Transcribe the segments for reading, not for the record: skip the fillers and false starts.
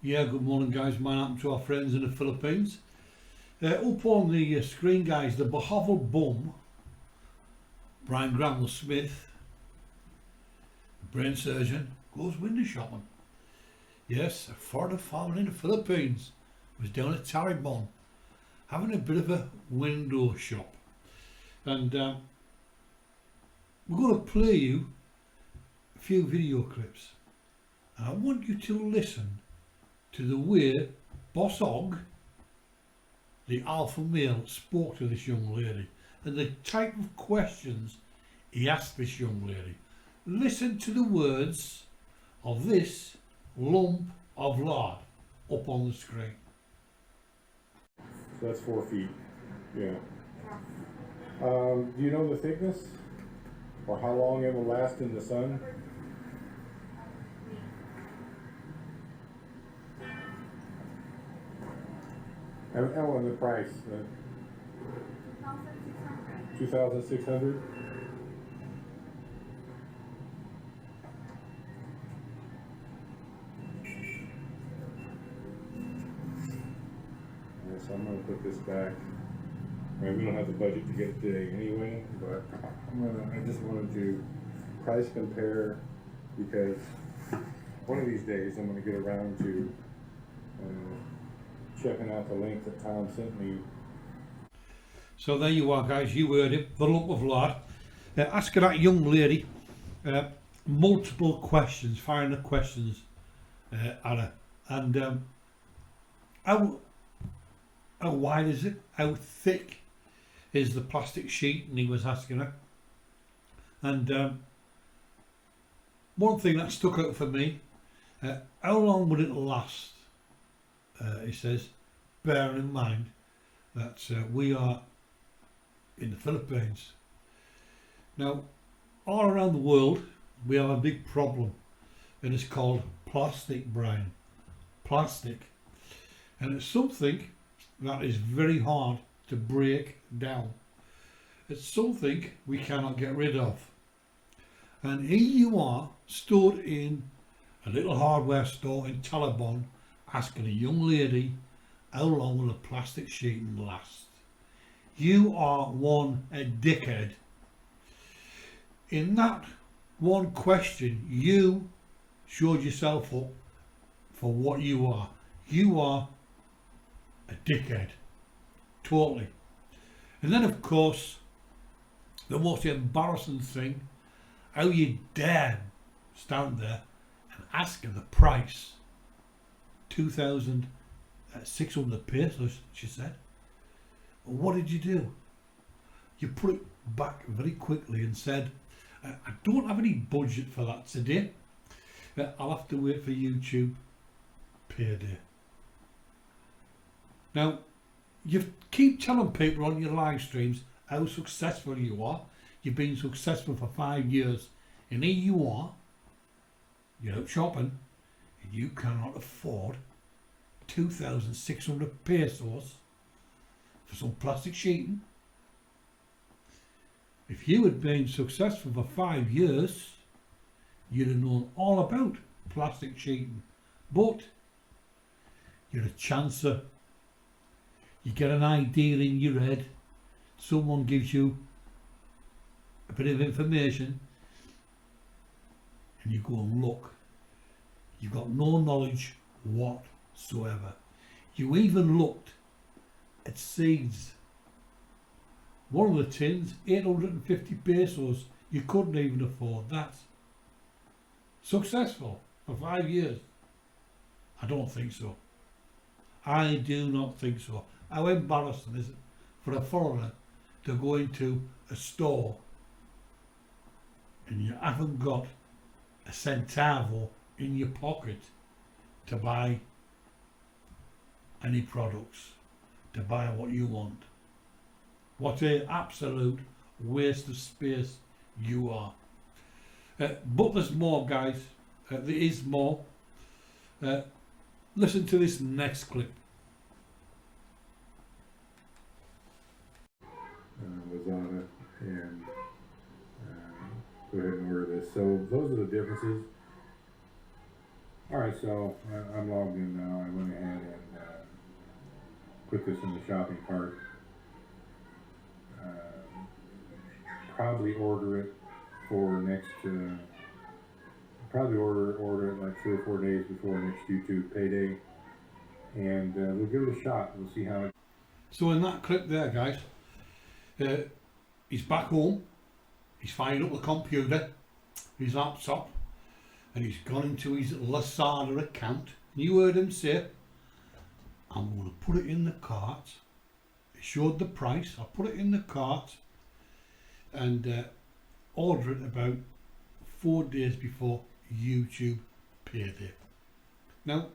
Yeah, good morning guys, mine happened to our friends in the Philippines. Up on the screen guys, the Bohovel bum, Brian Granville Smith, brain surgeon, goes window shopping. Yes, a foreigner farming in the Philippines was down at Taribon having a bit of a window shop. And we're going to play you a few video clips. And I want you to listen to the way Boss Og, the alpha male, spoke to this young lady and the type of questions he asked this young lady. Listen to the words of this lump of lard up on the screen. So that's 4 feet. Yeah. Do you know the thickness? Or how long it will last in the sun? And the price? 2,600. So I'm going to put this back. I mean, we don't have the budget to get it today anyway, but I just wanted to price compare because one of these days I'm going to get around to checking out the link that Tom sent me. So there you are guys, you heard it, the lump of lard. Asking that young lady multiple questions, firing the questions at her. And how wide is it? How thick is the plastic sheet? And he was asking her. And one thing that stuck out for me, how long would it last? He says, bearing in mind that we are in the Philippines. Now, all around the world, we have a big problem, and it's called plastic, Brian. Plastic. And it's something that is very hard to break down. It's something we cannot get rid of. And here you are, stood in a little hardware store in Talibon, asking a young lady, how long will a plastic sheeting last? You are a dickhead. In that one question, you showed yourself up for what you are. You are a dickhead. Totally. And then of course, the most embarrassing thing, how you dare stand there and ask her the price. 2,600 pesos, she said. Well, what did you do? You put it back very quickly and said, I don't have any budget for that today. I'll have to wait for YouTube payday. Now, you keep telling people on your live streams how successful you are. You've been successful for 5 years, and here you are, you're out shopping, and you cannot afford 2,600 pesos for some plastic sheeting. If you had been successful for 5 years, you'd have known all about plastic sheeting. But you're a chancer. You get an idea in your head, someone gives you a bit of information, and you go and look. You've got no knowledge whatsoever. You even looked at seeds. One of the tins, 850 pesos. You couldn't even afford that. Successful for 5 years? I don't think so. I do not think so. How embarrassing is it for a foreigner to go into a store and you haven't got a centavo in your pocket to buy any products, to buy what you want? What an absolute waste of space you are. But there's more, guys. There is more. Listen to this next clip. Was on it, and go ahead and order this. So those are the differences. Alright, so I'm logged in now. I went ahead and put this in the shopping cart. Probably order it for next, probably order it like 3 or 4 days before next YouTube payday. And we'll give it a shot. We'll see how it. So in that clip there, guys, he's back home, he's fired up the computer, his laptop, and he's gone into his Lazada account. And you heard him say, I'm going to put it in the cart. It showed the price, I put it in the cart and order it about 4 days before YouTube payday. Now,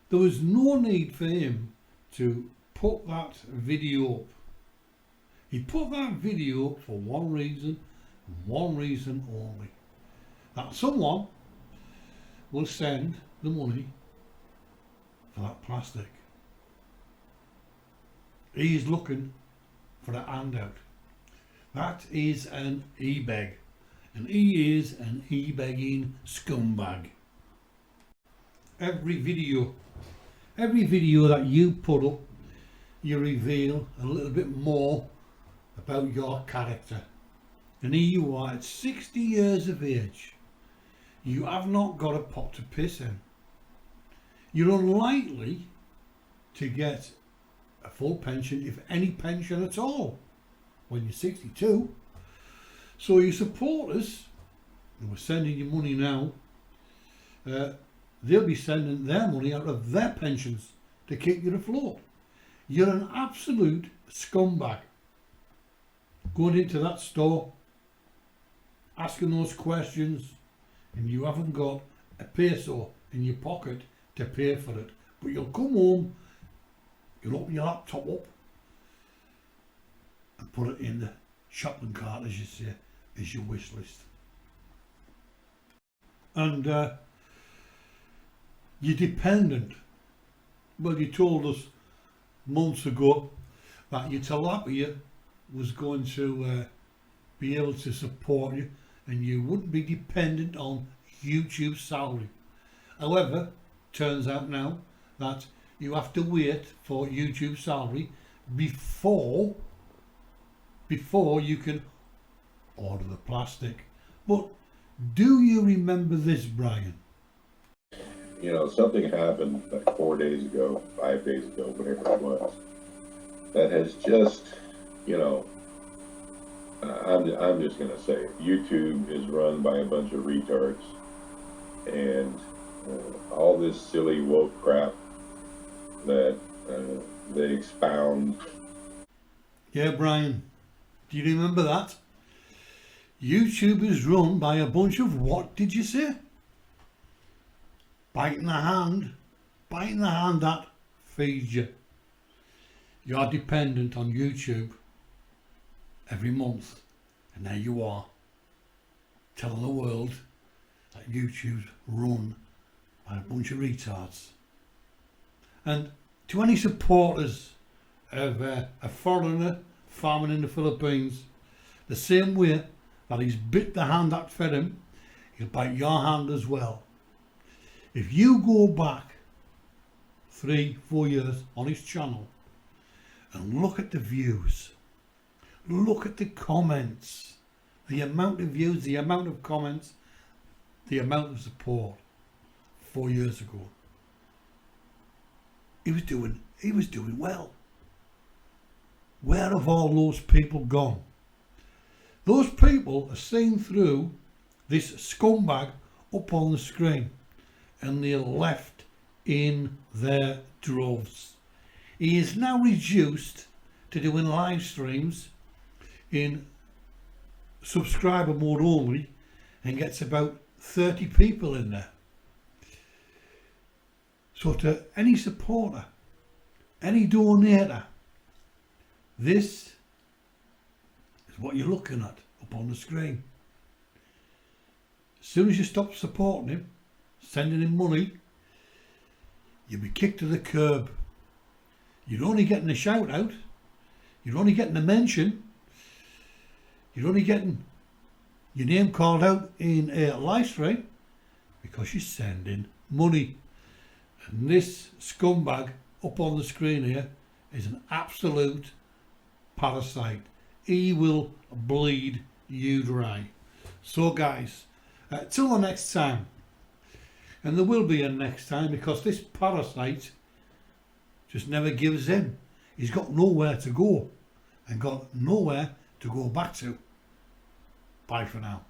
there was no need for him to put that video up. He put that video up for one reason, and one reason only. That someone will send the money for that plastic. He's looking for a handout. That is an e-beg, and he is an e-begging scumbag. Every video that you put up, you reveal a little bit more about your character. And here you are at 60 years of age. You have not got a pot to piss in. You're unlikely to get a full pension, if any pension at all, when you're 62. So your supporters, who are sending you money now, they'll be sending their money out of their pensions to keep you afloat. You're an absolute scumbag. Going into that store, asking those questions, and you haven't got a peso in your pocket to pay for it. But you'll come home, you'll open your laptop up and put it in the shopping cart, as you say, as your wish list. And you're dependent. Well, you told us months ago that your tilapia was going to be able to support you and you wouldn't be dependent on YouTube salary. However, turns out now that you have to wait for YouTube salary before you can order the plastic. But do you remember this, Brian? You know, something happened like 4 days ago, 5 days ago, whatever it was, that has just, you know, I'm just gonna say it. YouTube is run by a bunch of retards, and all this silly woke crap that they expound. Yeah, Brian, do you remember that? YouTube is run by a bunch of, what did you say? Biting the hand that feeds you. You're dependent on YouTube every month, and there you are, telling the world that YouTube's run by a bunch of retards. And to any supporters of a foreigner farming in the Philippines, the same way that he's bit the hand that fed him, he'll bite your hand as well. If you go back 3-4 years on his channel and look at the views, look at the comments, the amount of views, the amount of comments, the amount of support 4 years ago, he was doing well. Where have all those people gone? Those people are seeing through this scumbag up on the screen, and they're left in their droves. He is now reduced to doing live streams in subscriber mode only and gets about 30 people in there. So to any supporter, any donator, this is what you're looking at up on the screen. As soon as you stop supporting him, sending him money, you'll be kicked to the curb. You're only getting a shout out, you're only getting a mention, you're only getting your name called out in a live stream because you're sending money. And this scumbag up on the screen here is an absolute parasite. He will bleed you dry. So guys, till the next time, and there will be a next time, because this parasite just never gives in. He's got nowhere to go and got nowhere to go back to. Bye for now.